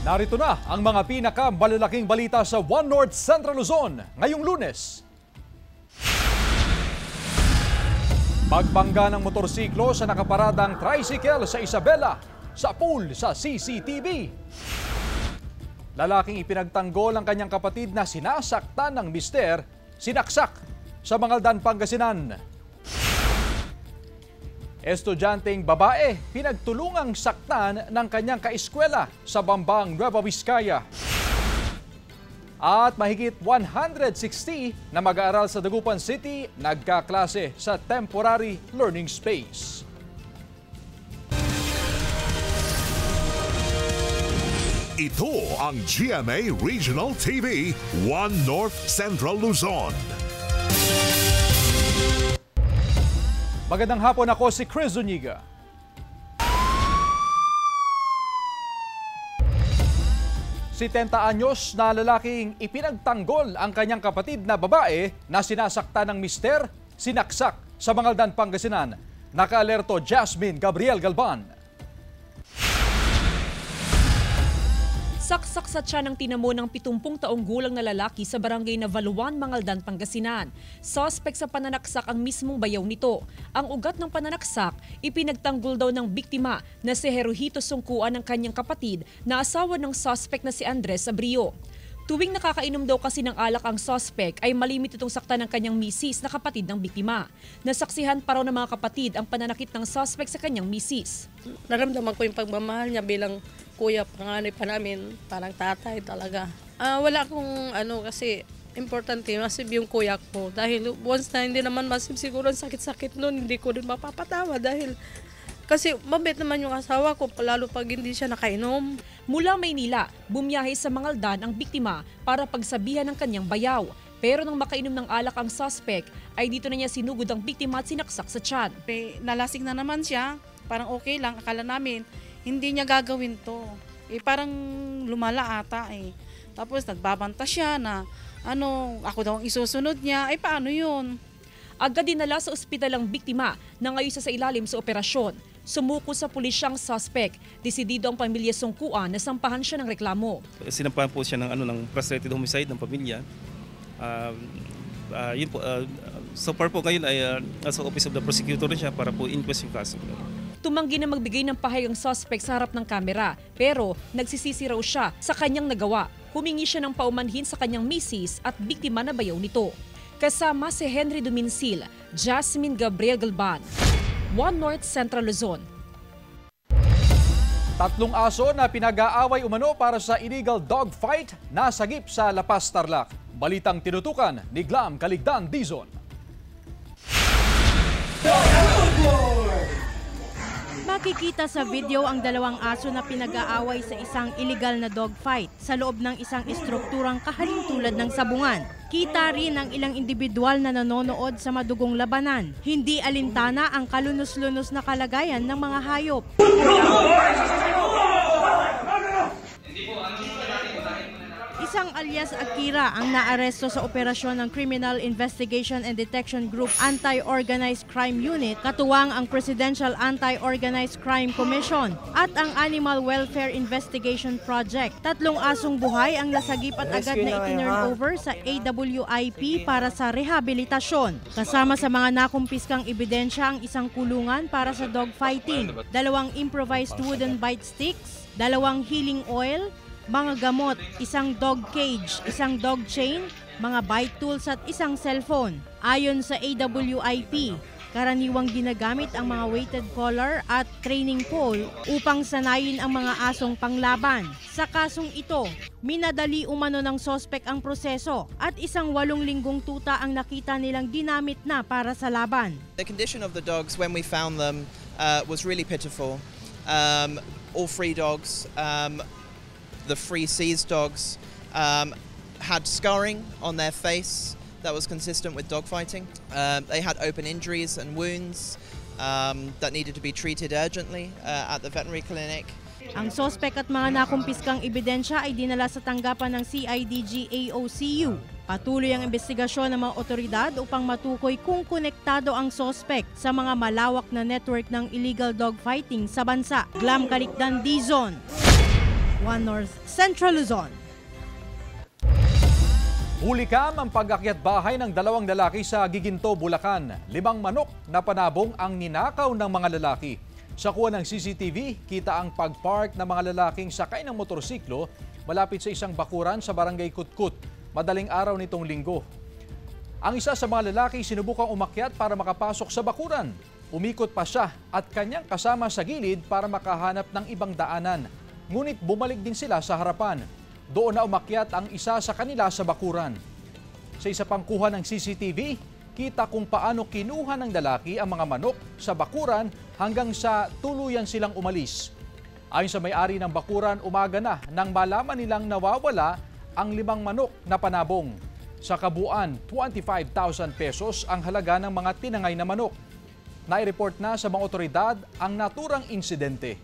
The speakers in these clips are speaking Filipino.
Narito na ang mga pinakamalalaking balita sa One North Central Luzon ngayong Lunes. Pagbangga ng motorsiklo sa nakaparadang tricycle sa Isabela, sa pool sa CCTV. Lalaking ipinagtanggol ang kanyang kapatid na sinasaktan ng mister, sinaksak sa Mangaldan, Pangasinan. Estudyanteng babae pinagtulungang saktan ng kanyang kaeskwela sa Bambang, Nueva Vizcaya. At mahigit 160 na mag-aaral sa Dagupan City nagkaklase sa temporary learning space. Ito ang GMA Regional TV, One North Central Luzon. Magandang hapon, ako si Chris Zuniga. Si 70 anyos na lalaking ipinagtanggol ang kanyang kapatid na babae na sinasaktan ng mister, sinaksak sa Mangaldan, Pangasinan. Naka-alerto Jasmine Gabriel Galban. Saksak sa tiyan ng tinamo ng 70 taong gulang na lalaki sa barangay na Valuan, Mangaldan, Pangasinan. Suspect sa pananaksak ang mismong bayaw nito. Ang ugat ng pananaksak, ipinagtanggol daw ng biktima na si Jerohito Sungkuan ng kanyang kapatid na asawa ng suspect na si Andres Abrio. Tuwing nakakainom daw kasi ng alak ang suspect ay malimit itong sakta ng kanyang misis na kapatid ng biktima. Nasaksihan pa raw ng mga kapatid ang pananakit ng suspect sa kanyang misis. Naramdaman ko yung pagmamahal niya bilang kuya, panganay pa namin, parang tatay talaga. Wala akong kasi importante, masib yung kuya ko. Dahil once na hindi naman masib, siguro ang sakit-sakit nun, hindi ko rin mapapatawa dahil kasi mabait naman yung asawa ko, lalo pag hindi siya nakainom. Mula Maynila, bumiyahe sa Mangaldan ang biktima para pagsabihan ng kanyang bayaw. Pero nang makainom ng alak ang suspect, ay dito na niya sinugod ang biktima at sinaksak sa tiyan. Nalasing na naman siya, parang okay lang, akala namin, hindi niya gagawin to. Parang lumala ata eh. Tapos nagbabanta siya na ako daw ang isusunod niya, paano yun? Agad dinala sa ospital ang biktima na ngayon sa ilalim sa operasyon. Sumuko sa pulisyang suspect. Desidido ang pamilya Sungkuan na sampahan siya ng reklamo. Sinampahan po siya ng frustrated homicide ng pamilya. Yun po, so far po ngayon ay nasa Office of the Prosecutor rin siya para po inquest yung kaso. Tumanggi na magbigay ng pahayag ang suspect sa harap ng kamera, pero nagsisisi raw siya sa kanyang nagawa. Humingi siya ng paumanhin sa kanyang misis at biktima na bayaw nito. Kasama si Henry Duminsil, Jasmine Gabriel Galban, One North Central Luzon. 3 aso na pinag-aaway umano para sa illegal dog fight nasagip sa La Paz, Tarlac. Balitang tinutukan ni Glam Caligdan Dizon. Makikita sa video ang 2 aso na pinag-aaway sa isang illegal na dogfight sa loob ng isang estrukturang kahalintulad ng sabungan. Kita rin ang ilang individual na nanonood sa madugong labanan. Hindi alintana ang kalunos-lunos na kalagayan ng mga hayop. Isang alias Akira ang naaresto sa operasyon ng Criminal Investigation and Detection Group Anti-Organized Crime Unit, katuwang ang Presidential Anti-Organized Crime Commission at ang Animal Welfare Investigation Project. 3 asong buhay ang nasagip at agad na itinurn over sa AWIP para sa rehabilitasyon. Kasama sa mga nakumpiskang ebidensya ang isang kulungan para sa dogfighting, 2 improvised wooden bite sticks, 2 healing oil, mga gamot, 1 dog cage, 1 dog chain, mga bite tools at 1 cellphone. Ayon sa AWIP, karaniwang ginagamit ang mga weighted collar at training pole upang sanayin ang mga asong panglaban. Sa kasong ito, minadali umano ng sospek ang proseso at 1 8 linggong tuta ang nakita nilang ginamit na para sa laban. The condition of the dogs when we found them was really pitiful. All 3 dogs, the 3 seized dogs had scarring on their face that was consistent with dogfighting. They had open injuries and wounds that needed to be treated urgently at the veterinary clinic. Ang sospek at mga nakumpiskang ebidensya ay dinala sa tanggapan ng CIDG AOCU. Patuloy ang investigasyon ng mga otoridad upang matukoy kung konektado ang sospek sa mga malawak na network ng illegal dogfighting sa bansa. Glam Caligdan Dizon, One North Central Luzon. Hulikam ang pag-akyat bahay ng 2 lalaki sa Giginto, Bulacan. 5 manok na panabong ang ninakaw ng mga lalaki. Sa kuha ng CCTV, kita ang pag-park ng mga lalaking sakay ng motorsiklo malapit sa isang bakuran sa Barangay Kutkut, madaling araw nitong linggo. Ang isa sa mga lalaki sinubukang umakyat para makapasok sa bakuran. Umikot pa siya at kanyang kasama sa gilid para makahanap ng ibang daanan. Ngunit bumalik din sila sa harapan. Doon na umakyat ang isa sa kanila sa bakuran. Sa isa pang kuha ng CCTV, kita kung paano kinuha ng lalaki ang mga manok sa bakuran hanggang sa tuluyan silang umalis. Ayon sa may-ari ng bakuran, umaga na nang malaman nilang nawawala ang 5 manok na panabong. Sa kabuuan, 25,000 pesos ang halaga ng mga tinangay na manok. Nai-report na sa mga otoridad ang naturang insidente.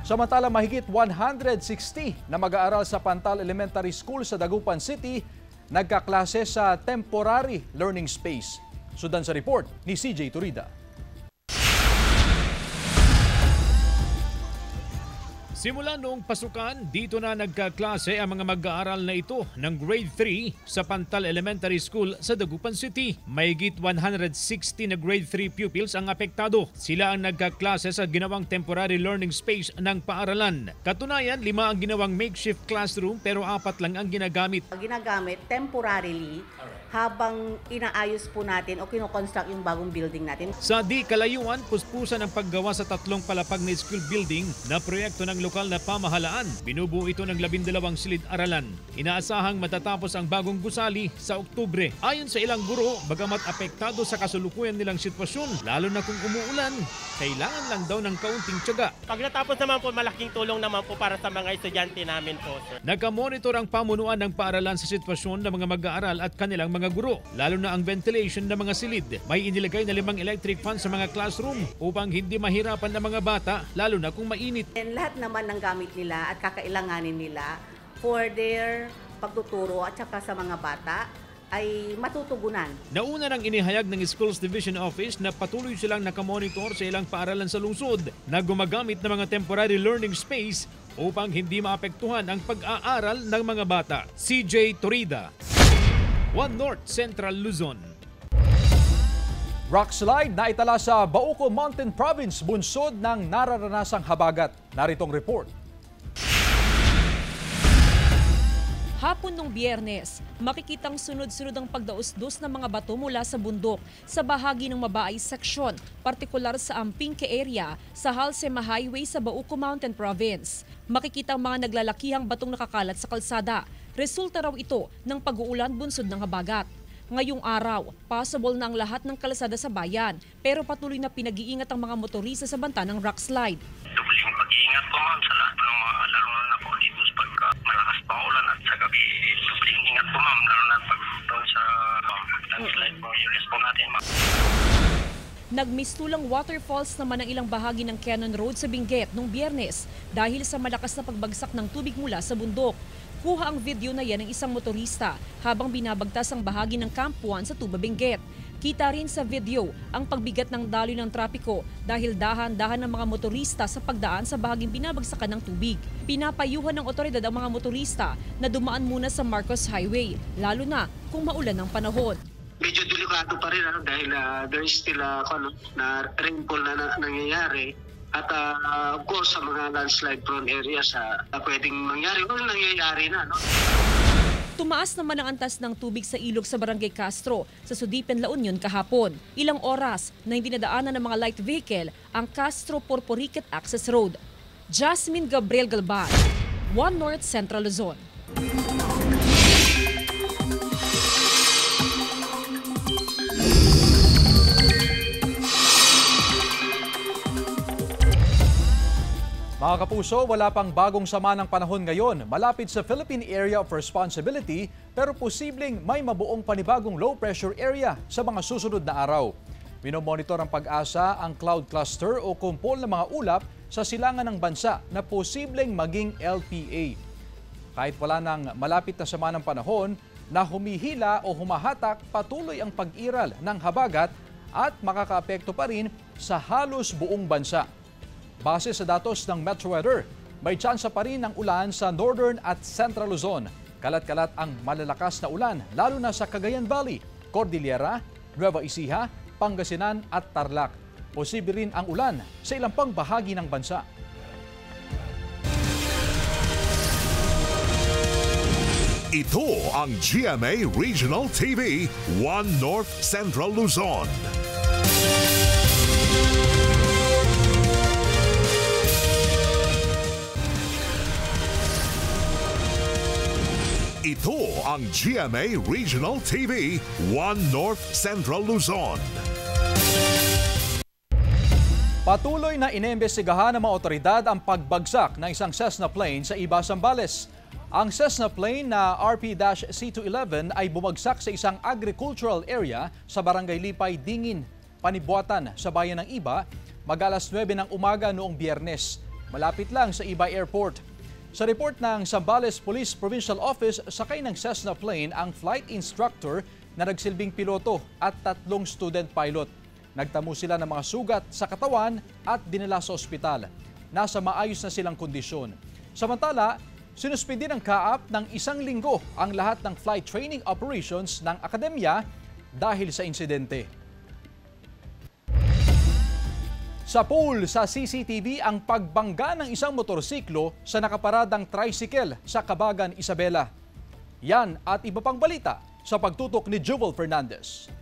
Samantala, mahigit 160 na mag-aaral sa Pantal Elementary School sa Dagupan City nagkaklase sa temporary learning space. Sundan sa report ni CJ Turida. Simula noong pasukan, dito na nagkaklase ang mga mag-aaral na ito ng grade 3 sa Pantal Elementary School sa Dagupan City. Mahigit 160 na grade 3 pupils ang apektado. Sila ang nagkaklase sa ginawang temporary learning space ng paaralan. Katunayan, 5 ang ginawang makeshift classroom pero 4 lang ang ginagamit. Ginagamit temporarily habang inaayos po natin o kinoconstruct yung bagong building natin. Sa di kalayuan, puspusan ang paggawa sa 3 palapag na school building na proyekto ng lokal na pamahalaan. Binubuo ito ng 12 silid-aralan. Inaasahang matatapos ang bagong gusali sa Oktubre. Ayon sa ilang guro, bagamat apektado sa kasulukuyan nilang sitwasyon, lalo na kung umuulan, kailangan lang daw ng kaunting tiyaga. Pag natapos naman po, malaking tulong naman po para sa mga estudyante namin po, sir. Nagka-monitor ang pamunuan ng paaralan sa sitwasyon ng mga mag-aaral at kanilang mga guro, lalo na ang ventilation ng mga silid. May inilagay na 5 electric fan sa mga classroom upang hindi mahirapan ng mga bata, lalo na kung mainit. And lahat naman ng gamit nila at kakailanganin nila for their pagtuturo at saka sa mga bata ay matutugunan. Nauna nang inihayag ng Schools Division Office na patuloy silang nakamonitor sa ilang paaralan sa lungsod na gumagamit ng mga temporary learning space upang hindi maapektuhan ang pag-aaral ng mga bata. CJ Turida, One North Central Luzon. Rockslide na itala sa Bauco Mountain Province bunsod ng nararanasang habagat. Naritong report. Hapon ng Biyernes, makikitang sunod-sunod ang pagdaos-dos ng mga bato mula sa bundok sa bahagi ng Mabaay section, partikular sa Ampingke area sa Halsema Highway sa Bauco Mountain Province. Makikita ang mga naglalakihang batong nakakalat sa kalsada. Resulta raw ito ng pag-uulan bunsod ng habagat. Ngayong araw, possible na ang lahat ng kalsada sa bayan, pero patuloy na pinag-iingat ang mga motorista sa banta ng rockslide. Dubling pag-iingat po, ma'am, sa lahat ng mga lalo na po dito pagka malakas pa ulan at sa gabi. Dubling ingat po, ma'am, lalo na pag doon sa landslide po yung po natin, ma'am. Nagmistulang waterfalls naman ang ilang bahagi ng Cannon Road sa Benguet noong Biyernes dahil sa malakas na pagbagsak ng tubig mula sa bundok. Kuha ang video na yan ng isang motorista habang binabagtas ang bahagi ng Camp 1 sa Tuba, Benguet. Kita rin sa video ang pagbigat ng daloy ng trapiko dahil dahan-dahan ng mga motorista sa pagdaan sa bahaging binabagsakan ng tubig. Pinapayuhan ng otoridad ang mga motorista na dumaan muna sa Marcos Highway, lalo na kung maulan ang panahon. Medyo delikado pa rin dahil there is still na rainfall na nangyayari. At of course, sa mga landslide prone areas pwedeng mangyari o nangyayari na. No? Tumaas naman ang antas ng tubig sa ilog sa Barangay Castro sa Sudipen, La Union kahapon. Ilang oras na hindi nadaanan ng mga light vehicle ang Castro Porporiquet Access Road. Jasmine Gabriel Galban, One North Central Luzon. Mga kapuso, wala pang bagong sama ng panahon ngayon malapit sa Philippine Area of Responsibility pero posibleng may mabuong panibagong low pressure area sa mga susunod na araw. Minomonitor ang Pag-asa ang cloud cluster o kumpol ng mga ulap sa silangan ng bansa na posibleng maging LPA. Kahit wala nang malapit na sama ng panahon na humihila o humahatak, patuloy ang pag-iral ng habagat at makakaapekto pa rin sa halos buong bansa. Base sa datos ng Metro Weather, may tsansa pa rin ng ulan sa Northern at Central Luzon. Kalat-kalat ang malalakas na ulan, lalo na sa Cagayan Valley, Cordillera, Nueva Ecija, Pangasinan at Tarlac. Posible rin ang ulan sa ilang pang bahagi ng bansa. Ito ang GMA Regional TV 1 North Central Luzon. Ito ang GMA Regional TV 1 North Central Luzon. Patuloy na inimbestigahan ng mga otoridad ang pagbagsak ng isang Cessna plane sa Iba, Zambales. Ang Cessna plane na RP-C211 ay bumagsak sa isang agricultural area sa Barangay Lipay, Dingin, Panibuatan sa bayan ng Iba, mag-alas 9 ng umaga noong Biyernes, malapit lang sa Iba Airport. Sa report ng Zambales Police Provincial Office, sakay ng Cessna plane ang flight instructor na nagsilbing piloto at 3 student pilot. Nagtamo sila ng mga sugat sa katawan at dinala sa ospital. Nasa maayos na silang kondisyon. Samantala, sinuspindi ng CAAP ng 1 linggo ang lahat ng flight training operations ng akademya dahil sa insidente. Sa pool sa CCTV ang pagbangga ng isang motorsiklo sa nakaparadang tricycle sa Cabagan, Isabela. Yan at iba pang balita sa pagtutok ni Jewel Fernandez.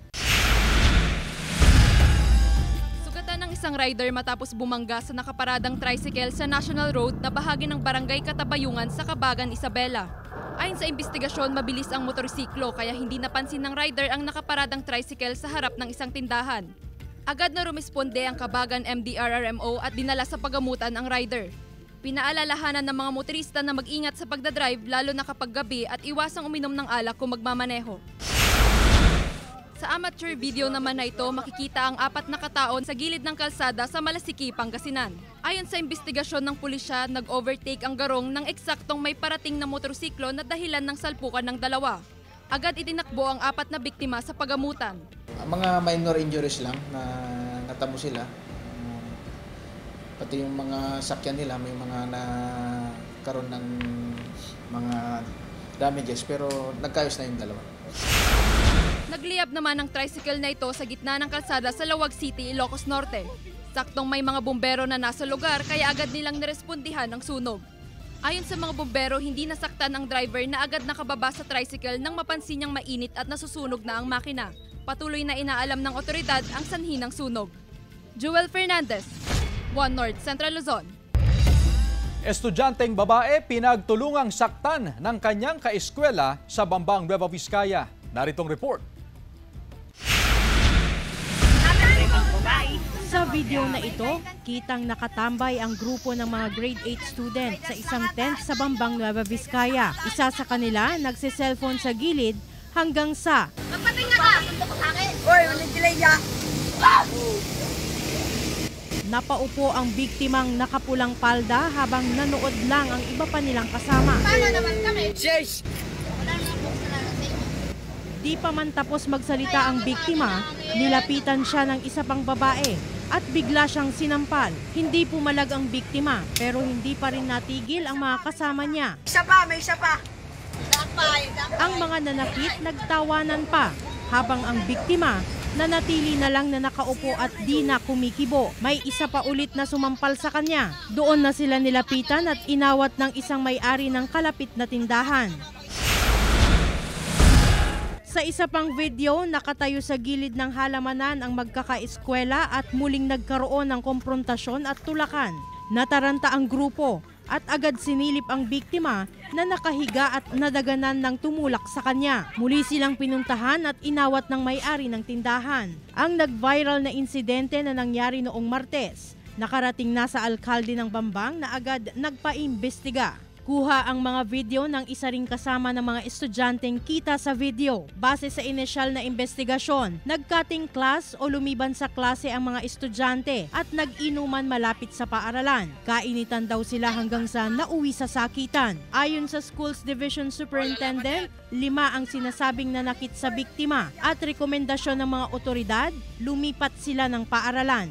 Sugatan ng isang rider matapos bumangga sa nakaparadang tricycle sa National Road na bahagi ng Barangay Katabayungan sa Cabagan, Isabela. Ayon sa investigasyon, mabilis ang motorsiklo kaya hindi napansin ng rider ang nakaparadang tricycle sa harap ng isang tindahan. Agad na rumisponde ang Cabagan MDRRMO at dinala sa pagamutan ang rider. Pinaalalahanan ng mga motorista na mag-ingat sa pagdadrive lalo na kapag gabi at iwasang uminom ng alak kung magmamaneho. Sa amateur video naman na ito, makikita ang 4 na kataon sa gilid ng kalsada sa Malasiki, Pangasinan. Ayon sa investigasyon ng pulisya, nag-overtake ang garong ng eksaktong may parating na motorsiklo na dahilan ng salpukan ng dalawa. Agad itinakbo ang 4 na biktima sa pagamutan. Mga minor injuries lang na natamo sila. Pati yung mga sakyan nila may mga nagkaroon ng mga damages pero nagkayos na yung dalawa. Nagliyab naman ang tricycle na ito sa gitna ng kalsada sa Lawag City, Ilocos Norte. Saktong may mga bumbero na nasa lugar kaya agad nilang nirespondihan ang sunog. Ayon sa mga bumbero, hindi nasaktan ang driver na agad nakababa sa tricycle nang mapansin niyang mainit at nasusunog na ang makina. Patuloy na inaalam ng otoridad ang sanhi ng sunog. Jewel Fernandez, 1 North Central Luzon. Estudyanteng babae pinagtulungang saktan ng kanyang kaeskwela sa Bambang, Nueva Vizcaya. Naritong report. Sa video na ito, kitang nakatambay ang grupo ng mga grade 8 student sa isang tent sa Bambang, Nueva Vizcaya. Isa sa kanila nagsiselfone sa gilid hanggang sa napaupo ang biktimang nakapulang palda habang nanood lang ang iba pa nilang kasama. Di pa man tapos magsalita ang biktima, nilapitan siya ng isa pang babae at bigla siyang sinampal. Hindi pumalag ang biktima pero hindi pa rin natigil ang mga kasama niya. May isa pa. Ang mga nanakit nagtawanan pa habang ang biktima nanatili na lang na nakaupo at di na kumikibo. May isa pa ulit na sumampal sa kanya. Doon na sila nilapitan at inawat ng isang may-ari ng kalapit na tindahan. Sa isa pang video, nakatayo sa gilid ng halamanan ang magkakaeskwela at muling nagkaroon ng komprontasyon at tulakan. Nataranta ang grupo at agad sinilip ang biktima na nakahiga at nadaganan ng tumulak sa kanya. Muli silang pinuntahan at inawat ng may-ari ng tindahan. Ang nag-viral na insidente na nangyari noong Martes, nakarating na sa alkalde ng Bambang na agad nagpaimbestiga. Kuha ang mga video ng isa ring kasama ng mga estudyanteng kita sa video. Base sa inisyal na investigasyon, nag-cutting class o lumiban sa klase ang mga estudyante at nag-inuman malapit sa paaralan. Kainitan daw sila hanggang sa nauwi sa sakitan. Ayon sa Schools Division Superintendent, 5 ang sinasabing nanakit sa biktima at rekomendasyon ng mga otoridad, lumipat sila ng paaralan.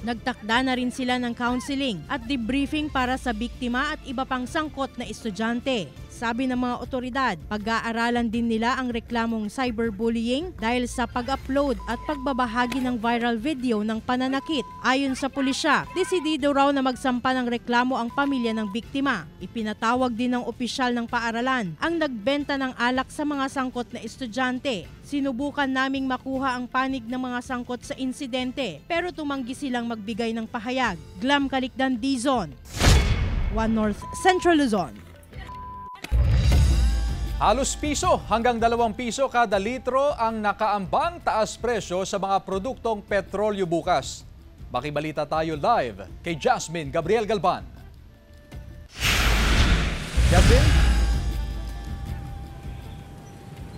Nagtakda na rin sila ng counseling at debriefing para sa biktima at iba pang sangkot na estudyante. Sabi ng mga otoridad, pag-aaralan din nila ang reklamong cyberbullying dahil sa pag-upload at pagbabahagi ng viral video ng pananakit. Ayon sa pulisya, desidido raw na magsampa ng reklamo ang pamilya ng biktima. Ipinatawag din ng opisyal ng paaralan ang nagbenta ng alak sa mga sangkot na estudyante. Sinubukan naming makuha ang panig ng mga sangkot sa insidente pero tumanggi silang magbigay ng pahayag. Glam Calicdan, Dizon, One North Central Luzon. Halos piso hanggang 2 piso kada litro ang nakaambang taas presyo sa mga produktong petrolyo bukas. Makibalita tayo live kay Jasmine Gabriel Galban. Jasmine?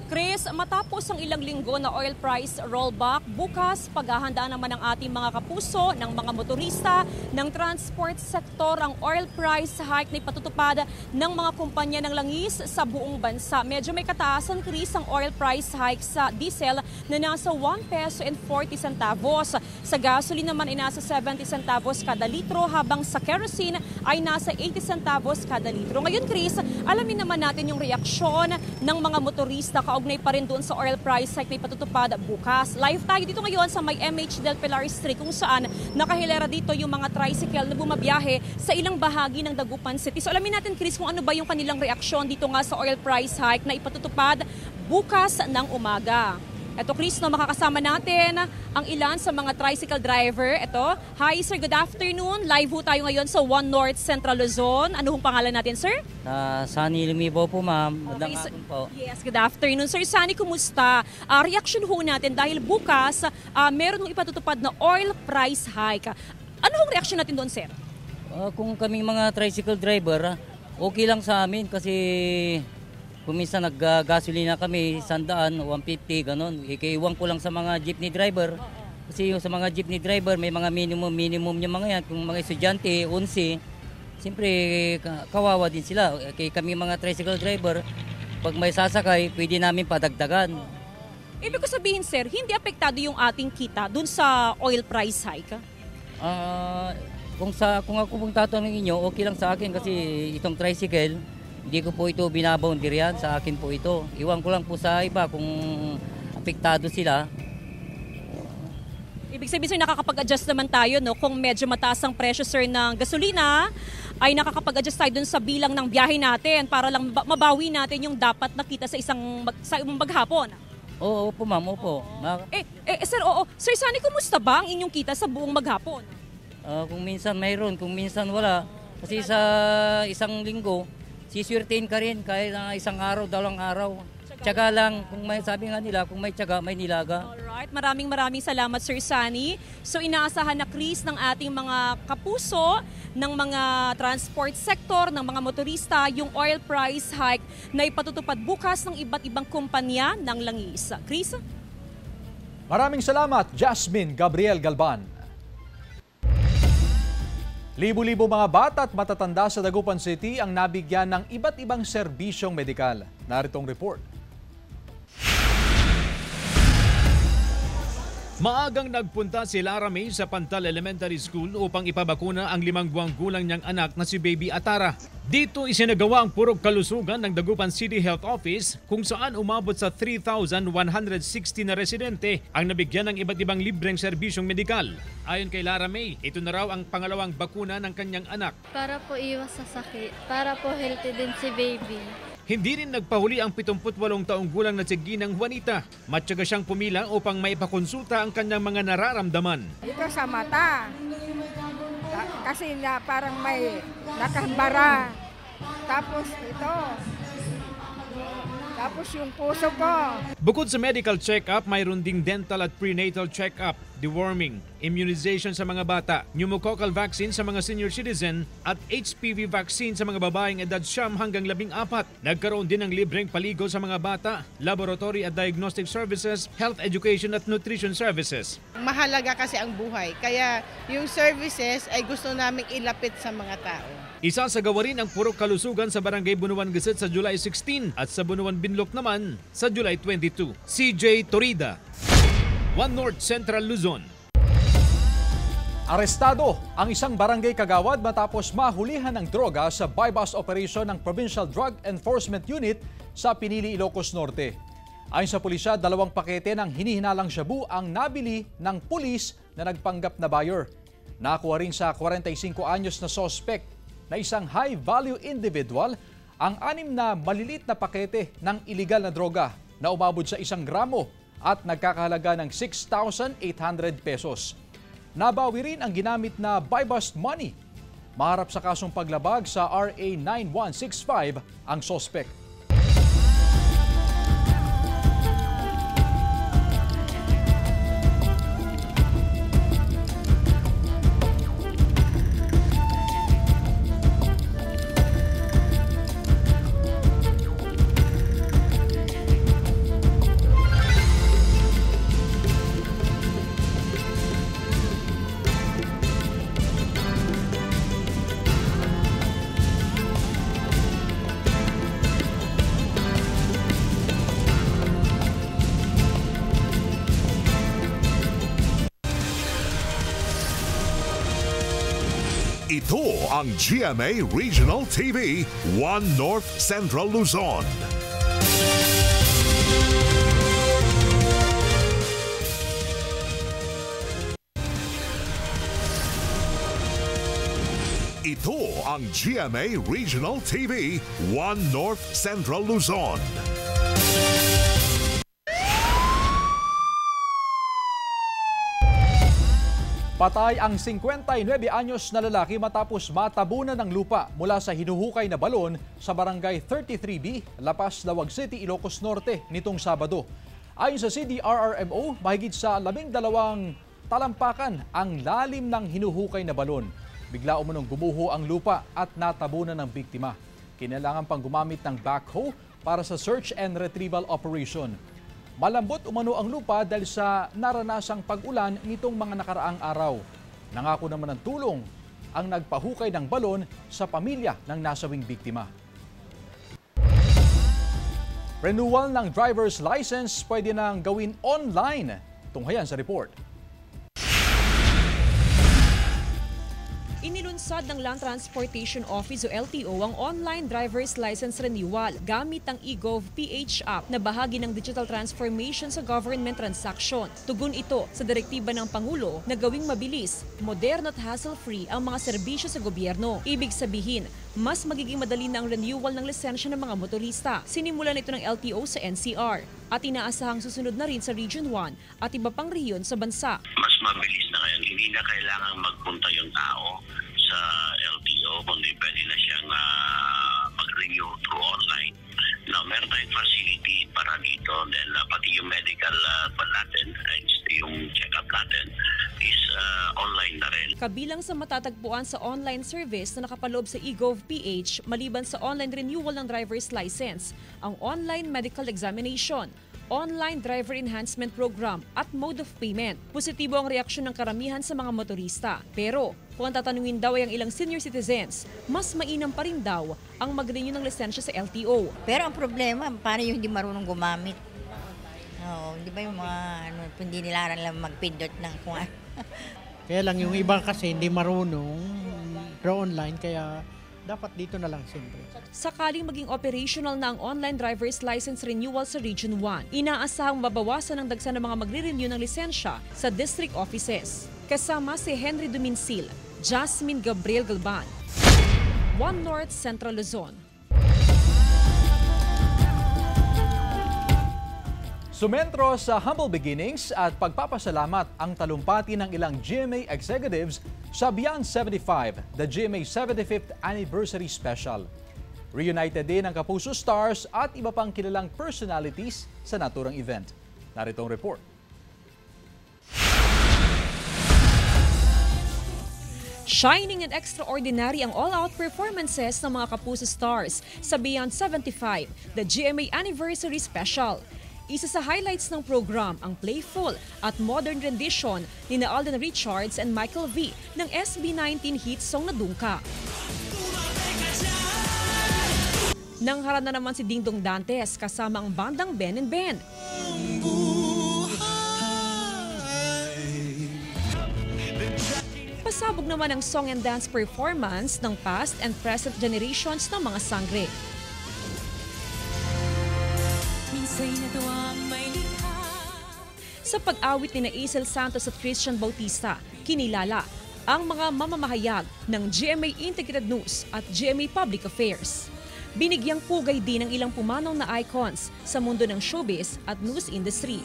Chris, matapos ang ilang linggo na oil price rollback, bukas paghahanda naman ng ating mga kapuso, ng mga motorista, ng transport sector ang oil price hike na ipatutupad ng mga kumpanya ng langis sa buong bansa. Medyo may kataasan, Chris, ang oil price hike sa diesel na nasa 1 peso and 40 centavos. Sa gasoline naman ay nasa 70 centavos kada litro, habang sa kerosene ay nasa 80 centavos kada litro. Ngayon, Chris, alamin naman natin yung reaksyon ng mga motorista kaugnay pa rin doon sa oil price hike na ipatutupad bukas. Live tayo dito ngayon sa may MH Del Pilar Street kung saan nakahilera dito yung mga tricycle na bumabiyahe sa ilang bahagi ng Dagupan City. So alamin natin, Chris, kung ano ba yung kanilang reaksyon dito nga sa oil price hike na ipatutupad bukas ng umaga. Ito, Chris, no, makakasama natin ang ilan sa mga tricycle driver. Ito, hi sir, good afternoon. Live ho tayo ngayon sa One North Central Luzon. Ano hong pangalan natin, sir? Sunny Lumibo po, ma'am. Magandang hapon po. Yes, good afternoon. Sir Sunny, kumusta? Reaction ho natin dahil bukas meron hong ipatutupad na oil price hike. Ano hong reaction natin doon, sir? Kung kaming mga tricycle driver, okay lang sa amin kasi kung minsan nag-gasolina kami, 100, 150, ganun. Ikiiwan ko lang sa mga jeepney driver. Kasi yung sa mga jeepney driver, may mga minimum yung mga yan. Kung mga estudyante, 11, siyempre kawawa din sila. Kaya kami mga tricycle driver, pag may sasakay, pwede namin padagdagan. Ibig ko sabihin, sir, hindi apektado yung ating kita dun sa oil price hike? Kung ako pong tatanungin nyo, okay lang sa akin kasi itong tricycle, hindi ko po ito binaboundarian, sa akin po ito. Iwan ko lang po sa iba kung apektado sila. Ibig sabihin, sir, nakakapag-adjust naman tayo, no? Kung medyo mataas ang presyo, sir, ng gasolina, ay nakakapag-adjust tayo dun sa bilang ng biyahe natin para lang mabawi natin yung dapat nakita sa isang maghapon. Oo po, ma'am, opo. Sir, oo. Sir Sunny, kumusta ba ang inyong kita sa buong maghapon? Kung minsan mayroon, kung minsan wala. Kasi sa isang linggo, siswertein ka rin kahit isang araw, 2 araw. Tiyaga lang, kung may sabi nga nila, kung may tiyaga, may nilaga. Alright, maraming salamat, Sir Sunny. So inaasahan na, Chris, ng ating mga kapuso, ng mga transport sector, ng mga motorista, yung oil price hike na ipatutupad bukas ng iba't ibang kumpanya ng langis. Chris? Maraming salamat, Jasmine Gabriel Galban. Libo-libo mga bata at matatanda sa Dagupan City ang nabigyan ng iba't ibang serbisyong medikal. Naritong report. Maagang nagpunta si Lara May sa Pantal Elementary School upang ipabakuna ang 5 buwang gulang niyang anak na si Baby Atara. Dito isinagawa ang purok kalusugan ng Dagupan City Health Office kung saan umabot sa 3,160 na residente ang nabigyan ng iba't ibang libreng serbisyong medikal. Ayon kay Lara May, ito na raw ang pangalawang bakuna ng kanyang anak. Para po iwas sa sakit, para po healthy din si baby. Hindi rin nagpahuli ang 78 taong gulang na si Ginang Juanita. Matyaga siyang pumila upang maipakonsulta ang kanyang mga nararamdaman. Ito sa mata. Kasi parang may nakahambara. Tapos ito. Tapos yung puso ko. Bukod sa medical check-up, mayroon ding dental at prenatal check-up, deworming, immunization sa mga bata, pneumococcal vaccine sa mga senior citizen at HPV vaccine sa mga babaeng edad 9 hanggang 14. Nagkaroon din ng libreng paligo sa mga bata, laboratory at diagnostic services, health education at nutrition services. Mahalaga kasi ang buhay, kaya yung services ay gusto naming ilapit sa mga tao. Isasagawa rin ang purok kalusugan sa Barangay Bunuan Gazette sa July 16 at sa Bunuan Binlok naman sa July 22. CJ Torida, One North Central Luzon. Arestado ang isang barangay kagawad matapos mahulihan ng droga sa buy-bust operation ng Provincial Drug Enforcement Unit sa Pinili, Ilocos Norte. Ayon sa pulisya, 2 pakete ng hinihinalang shabu ang nabili ng pulis na nagpanggap na buyer. Nakuha rin sa 45 anyos na suspect na isang high-value individual ang 6 na malilit na pakete ng iligal na droga na umabot sa 1 gramo at nagkakahalaga ng 6,800 pesos. Nabawi rin ang ginamit na buy-bust money. Maharap sa kasong paglabag sa RA 9165 ang suspect. Ito ang GMA Regional TV, 1 North Central Luzon. Ito ang GMA Regional TV, 1 North Central Luzon. Patay ang 59 anyos na lalaki matapos matabunan ng lupa mula sa hinuhukay na balon sa barangay 33B, Lapas, Lawag City, Ilocos Norte nitong Sabado. Ayon sa CDRRMO, mahigit sa 12 talampakan ang lalim ng hinuhukay na balon. Bigla umunong gumuho ang lupa at natabunan ng biktima. Kinailangan pang gumamit ng backhoe para sa search and retrieval operation. Malambot umano ang lupa dahil sa naranasang pag-ulan nitong mga nakaraang araw. Nangako naman ng tulong ang nagpahukay ng balon sa pamilya ng nasawing biktima. Renewal ng driver's license pwede nang gawin online. Tunghayan sa report. Inilunsad ng Land Transportation Office o LTO ang online driver's license renewal gamit ang eGov.ph app na bahagi ng digital transformation sa government transaction. Tugon ito sa direktiba ng Pangulo na gawing mabilis, moderno at hassle-free ang mga serbisyo sa gobyerno. Ibig sabihin, mas magiging madali na ang renewal ng lisensya ng mga motorista. Sinimulan ito ng LTO sa NCR at inaasahang susunod na rin sa Region 1 at iba pang rehiyon sa bansa. Mas mabilis na ngayon, hindi na kailangang magpunta yung tao sa LTO, kundi pwede na siyang mag-renew through online. Now, meron tayong facility para dito, then pati yung medical natin, yung check-up natin, is online na rin. Kabilang sa matatagpuan sa online service na nakapaloob sa eGov.ph, maliban sa online renewal ng driver's license, ang online medical examination, online driver enhancement program at mode of payment. Positibo ang reaksyon ng karamihan sa mga motorista. Pero kung tatanungin daw ay ang ilang senior citizens, mas mainam pa rin daw ang mag-renew ng lisensya sa LTO. Pero ang problema, paano yung hindi marunong gumamit? Di ba yung mga hindi nila lang magpindot ng kung ano. Kaya lang yung iba kasi hindi marunong draw online, kaya dapat dito na lang siyempre. Sakaling maging operational na ang online driver's license renewal sa Region 1, inaasahang mabawasan ang dagsa ng mga magre-renew ng lisensya sa district offices. Kasama si Henry Duminsil, Jasmine Gabriel Galban, 1 North Central Luzon. Sumentro sa humble beginnings at pagpapasalamat ang talumpati ng ilang GMA executives sa Beyond 75, the GMA 75th Anniversary Special. Reunited din ang Kapuso Stars at iba pang kilalang personalities sa naturang event. Narito ang report. Shining and extraordinary ang all-out performances ng mga Kapuso Stars sa Beyond 75, the GMA Anniversary Special. Isa sa highlights ng program ang playful at modern rendition ni Alden Richards and Michael V ng SB19 hit song na Dungka. Nangharap na naman si Dingdong Dantes kasama ang bandang Ben and Ben. Pasabog naman ang song and dance performance ng past and present generations ng mga sangre. Sa pag-awit ni Aisel Santos at Christian Bautista, kinilala ang mga mamamahayag ng GMA Integrated News at GMA Public Affairs. Binigyang pugay din ng ilang pumanaw na icons sa mundo ng showbiz at news industry.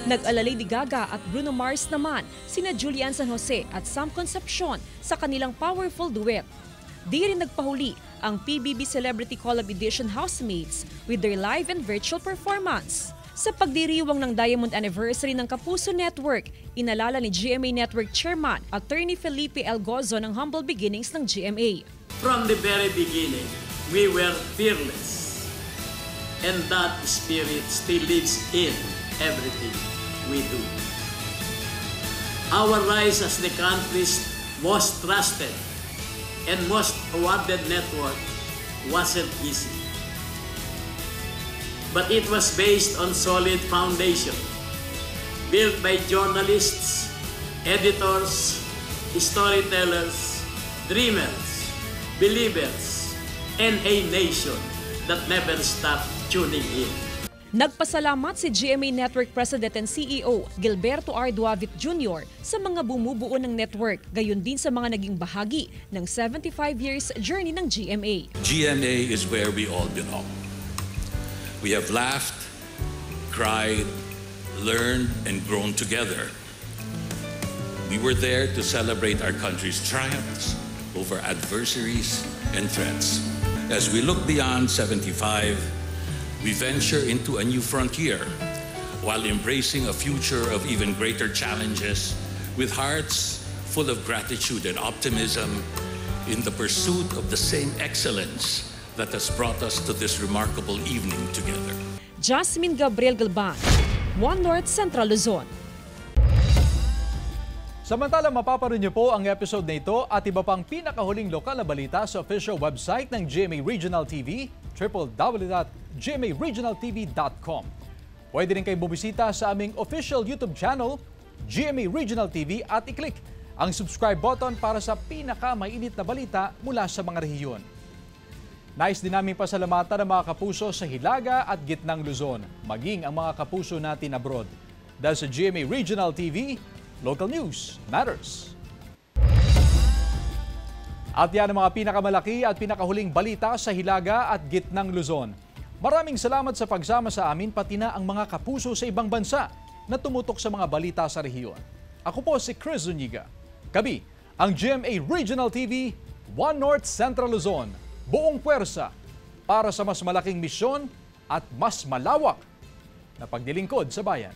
Nag-alalay ni Gaga at Bruno Mars naman sina Julian San Jose at Sam Concepcion sa kanilang powerful duet. Di rin nagpahuli ang PBB Celebrity Collab Edition housemates with their live and virtual performance. Sa pagdiriwang ng Diamond Anniversary ng Kapuso Network, inalala ni GMA Network Chairman Attorney Felipe L. Gozo ng humble beginnings ng GMA. From the very beginning, we were fearless. And that spirit still lives in everything we do. Our rise as the country's most trusted and most awarded network wasn't easy. But it was based on solid foundation, built by journalists, editors, storytellers, dreamers, believers, and a nation that never stopped tuning in. Nagpasalamat si GMA Network President and CEO Gilberto R. Duavit Jr. sa mga bumubuo ng network, gayon din sa mga naging bahagi ng 75 years journey ng GMA. GMA is where we all belong. We have laughed, cried, learned, and grown together. We were there to celebrate our country's triumphs over adversaries and threats. As we look beyond 75, we venture into a new frontier while embracing a future of even greater challenges with hearts full of gratitude and optimism in the pursuit of the same excellence that has brought us to this remarkable evening together. Jasmine Gabriel Galban, One North Central Luzon. Samantala, mapaparoon niyo po ang episode na ito at iba pang pinakahuling lokal na balita sa official website ng GMA Regional TV, www.gmaregionaltv.com. Pwede rin kayo bumisita sa aming official YouTube channel, GMA Regional TV, at i-click ang subscribe button para sa pinakamainit na balita mula sa mga rehiyon. Nais din namin pasalamatan ang mga kapuso sa Hilaga at Gitnang Luzon, maging ang mga kapuso natin abroad. Dahil sa GMA Regional TV, local news matters. At yan ang mga pinakamalaki at pinakahuling balita sa Hilaga at Gitnang Luzon. Maraming salamat sa pagsama sa amin, pati na ang mga kapuso sa ibang bansa na tumutok sa mga balita sa rehiyon. Ako po si Chris Zuniga. Kami, ang GMA Regional TV, One North Central Luzon. Buong puwersa para sa mas malaking misyon at mas malawak na paglilingkod sa bayan.